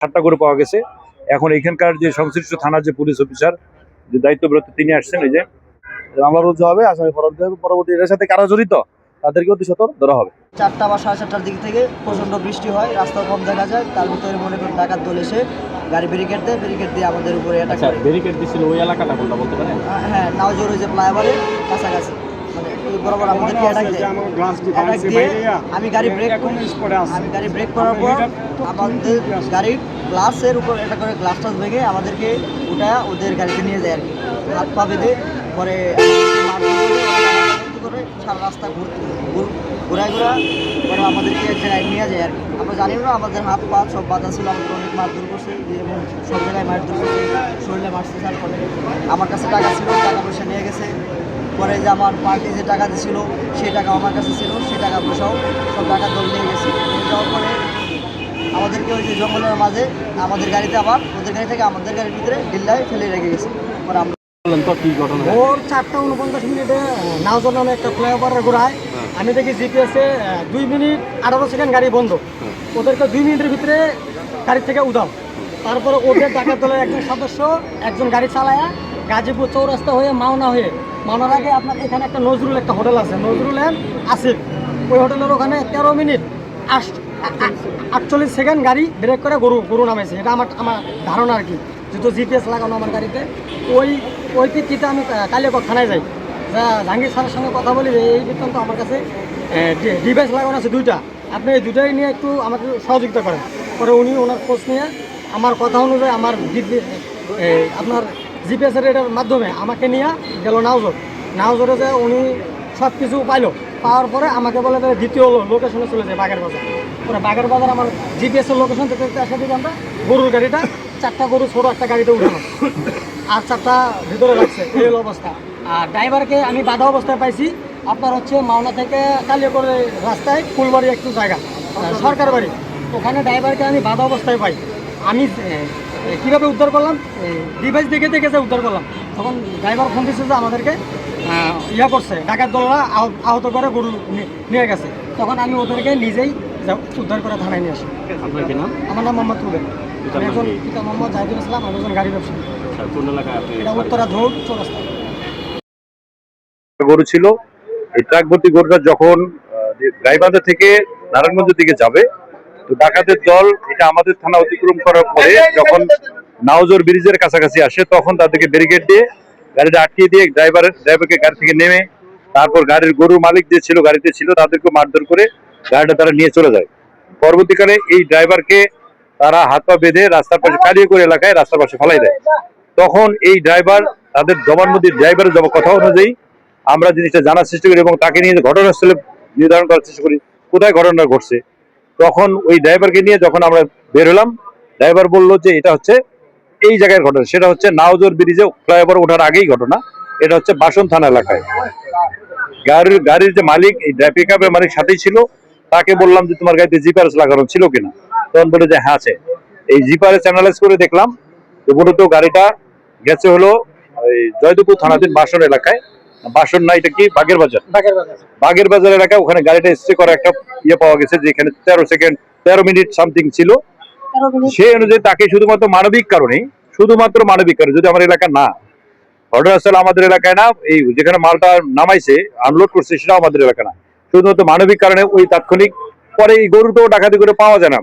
7টা করে পাওয়া গেছে। এখন এখানকার যে সংশ্লিষ্ট থানার যে পুলিশ অফিসার যে দায়িত্বপ্রাপ্ত তিনি আসছেন, এই যে মামলা রুজু হবে, আসামি ফরওয়ার্ড দেবে, পরবর্তী এর সাথে কারা জড়িত তাদেরকে অতি সত্বর ধরা হবে। 4টা বা 4:30টার দিক থেকে প্রচণ্ড বৃষ্টি হয়, রাস্তা কম দেখা যায়, তার ভিতরে মনে করেন ডাকাত দল এসে গাড়ি ব্যারিকেড দেয়, ব্যারিকেড দিয়ে আমাদের উপরে অ্যাটাক করে। ব্যারিকেড দিছিল ওই এলাকাটা কোনটা বলতে পারেন? হ্যাঁ, নাওজোর ওই যে ফ্লাইওভারের কাছাকাছি, মানে ওই বরাবর আমাদেরকে অ্যাটাক দেয়। অ্যাটাক দিয়ে আমি গাড়ি ব্রেক করার পর আমাদের গাড়ির গ্লাসের উপর একটা করে গ্লাসটা ভেঙে আমাদেরকে ওদের গাড়িতে নিয়ে যায় আর কি, হাত পা বেঁধে। পরে করে সারা রাস্তা ঘোরায় পরে আমাদেরকে এক জায়গায় নিয়ে যায় আর কি। আমরা জানি না, আমাদের হাত পা সব বাধা ছিল, আমাদের অনেক মারধর করছে, এবং সব জায়গায় মারধর করছে, শরীরে মারছে। তারপরে আমার কাছে টাকা ছিল, টাকা পয়সা নিয়ে গেছে। পরে যে আমার পার্টি যে টাকা দিয়েছিল সেই টাকা আমার কাছে ছিল, সেই টাকা পয়সাও সব টাকা দল নিয়ে গেছে। যাওয়ার পরে আমাদেরকে ওই যে জঙ্গলের মাঝে আমাদের গাড়িতে আবার ওদের গাড়ি থেকে আমাদের গাড়ির ভিতরে ডিল্লায় ফেলে রেখে গেছে। পরে আমরা ভোর 4:49 নাওজোর নামে একটা ফ্লাইওভারের গোড়ায় আমি দেখি জিপিএসে 2 মিনিট 18 সেকেন্ড গাড়ি বন্ধ। ওদেরকে 2 মিনিটের ভিতরে গাড়ি থেকে উদাও। তারপরে ওদের ডাকাত দলের একজন সদস্য একজন গাড়ি চালায়া গাজীপুর চৌরাস্তা হয়ে মাওনার আগে আপনার এখানে একটা নজরুল একটা হোটেল আছে, নজরুল অ্যান্ড আসিফ, ওই হোটেলের ওখানে 13 মিনিট 48 সেকেন্ড গাড়ি ব্রেক করে গরু নামেছে। এটা আমার ধারণা আর কি, যেহেতু জিপিএস লাগানো আমার গাড়িতে। ওই ভিত্তিতে আমি কালিয়াকৈর থানায় যাই, জাহাঙ্গীর স্যারের সঙ্গে কথা বলি যে এই বৃত্তান্ত আমার কাছে ডিভাইস লাগানো আছে 2টা, আপনি এই 2টাই নিয়ে একটু আমাকে সহযোগিতা করেন। পরে উনি ওনার খোঁজ নিয়ে আমার কথা অনুযায়ী আমার আপনার জিপিএসের এটার মাধ্যমে আমাকে নিয়ে গেল নাওজোরে যে উনি সব কিছু পাওয়ার পরে আমাকে বলে দ্বিতীয় লোকেশনে চলে যায় বাগের বাজার। পরে বাগের বাজার আমার জিপিএসের লোকেশন থেকে আসা দিকে আমরা গরুর গাড়িটা 4টা গরু ছোটো একটা গাড়িতে উঠানো আর 4টা ভিতরে রাখছে, এই হলো অবস্থা। আর ড্রাইভারকে আমি বাধা অবস্থায় পাইছি আপনার হচ্ছে মাওনা থেকে কালিয়াকৈর রাস্তায় ফুলবাড়ি একটু জায়গা সরকার বাড়ি, ওখানে ড্রাইভারকে আমি বাধা অবস্থায় পাই। আমি কীভাবে উদ্ধার করলাম, ডিভাইস দেখে যে উদ্ধার করলাম। তখন ড্রাইভার ফোন দিচ্ছে যে আমাদেরকে করছে, ডাকাত দলরা আহত করে গরু নিয়ে গেছে। তখন আমি ওদেরকে নিজেই উদ্ধার করে থানায় নিয়ে আসি। আপনার কি নাম? আমার নাম মোহাম্মদ রুবেল। আমি একজন পিতা মোহাম্মদ জাহিদুল ইসলাম, আমি একজন গাড়ি ব্যবসায়ী। এটা উত্তরা ধৌর চৌরাস্তা। গরু ছিল, এই ট্রাক ভর্তি গরুটা যখন গাইবান্ধা থেকে নারায়ণগঞ্জ দিকে যাবে, তো ডাকাতের দল এটা আমাদের থানা অতিক্রম করার পরে যখন নাওজোর ব্রিজের কাছাকাছি আসে, তখন তাদেরকে ব্যারিকেড দিয়ে গাড়িটা আটকিয়ে দিয়ে ড্রাইভারকে গাড়ি থেকে নেমে তারপর গাড়ির গরু মালিক যে ছিল গাড়িতে ছিল তাদেরকে মারধর করে গাড়িটা তারা নিয়ে চলে যায়। পরবর্তীকালে এই ড্রাইভারকে তারা হাত পা বেঁধে রাস্তার পাশে কালিয়াকৈর এলাকায় রাস্তার পাশে ফেলাই দেয়। তখন এই ড্রাইভার তাদের জবানবন্দি ড্রাইভারের কথা অনুযায়ী আমরা জিনিসটা জানার চেষ্টা করি এবং তাকে নিয়ে ঘটনাস্থলে নির্ধারণ করার চেষ্টা করি কোথায় ঘটনা ঘটছে। তখন ওই ড্রাইভারকে নিয়ে যখন আমরা বের হলাম, ড্রাইভার বললো যে এটা হচ্ছে এই জায়গায় ঘটনা, সেটা হচ্ছে নাওজোর ব্রিজে ফ্লাইওভার ওঠার আগেই ঘটনা, এটা হচ্ছে বাসন থানা এলাকায়। গাড়ির যে মালিক, এই পিক আপের মালিক সাথেই ছিল, তাকে বললাম যে তোমার গাড়িতে জিপিআরএস লাগানো ছিল কিনা, তখন বলে যে হ্যাঁ আছে। এই জিপিআরএস অ্যানালাইজ করে দেখলাম যে মূলত গাড়িটা গেছে হলো ওই জয়দেবপুর থানাধীন বাসন এলাকায়, বাসন না, এটা কি বাগের বাজার এলাকায়, ওখানে গাড়িটা স্টে করা একটা পাওয়া গেছে যেখানে 13 মিনিট সামথিং ছিল। সেই অনুযায়ী তাকে শুধুমাত্র মানবিক কারণে, যদি আমার এলাকা না, ঘটনাস্থল আমাদের এলাকায় না, এই যেখানে মালটা নামাইছে আনলোড করছে সেটাও আমাদের এলাকা না, শুধুমাত্র মানবিক কারণে ওই তাৎক্ষণিক, পরে এই গরু তো ডাকাতি করে পাওয়া যায় না,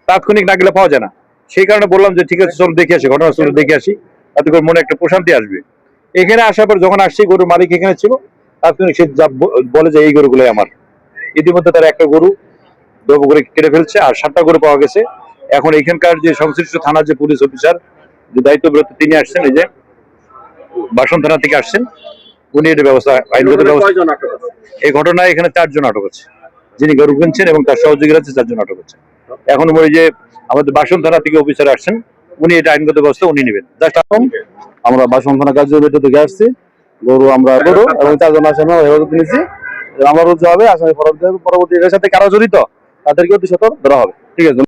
তাৎক্ষণিক না গেলে পাওয়া যায় না, সেই কারণে বললাম যে ঠিক আছে চলো দেখে আসি, ঘটনাস্থলে দেখে আসি, তাতে করে মনে একটা প্রশান্তি আসবে। এখানে আসার পর যখন আসছি, গরুর মালিক এখানে ছিল, তাৎক্ষণিক সে বলে যে এই গরুগুলোই আমার। ইতিমধ্যে তার একটা গরু দর্ব করে কেটে ফেলছে, আর 7টা গরু পাওয়া গেছে। এখন এখানকার যে সংশ্লিষ্ট থানার যে পুলিশ অফিসার যে দায়িত্বপ্রাপ্ত তিনি আসছেন, এই যে বাসন থানা থেকে আসছেন, উনি এটা আইনগত ব্যবস্থা। এই ঘটনায় এখানে 4 জন আটক আছে, যিনি গরু কিনছেন এবং তার সহযোগীরা আছে 4 জন আটক আছে। এখন ওই যে আমাদের বাসন থানা থেকে অফিসার আসছেন, উনি এটা আইনগত ব্যবস্থা উনি নেবেন। জাস্ট এখন আমরা বাসন থানা কার্যালয় থেকে আসছি, গরু এবং 4 জন আসামি হেফাজতে নিয়েছি। আমরা রুজু হবে, আসামি ফরওয়ার্ড দেবে, পরবর্তী এর সাথে কারা জড়িত তাদেরকে অতি সত্বর ধরা হবে। ঠিক আছে।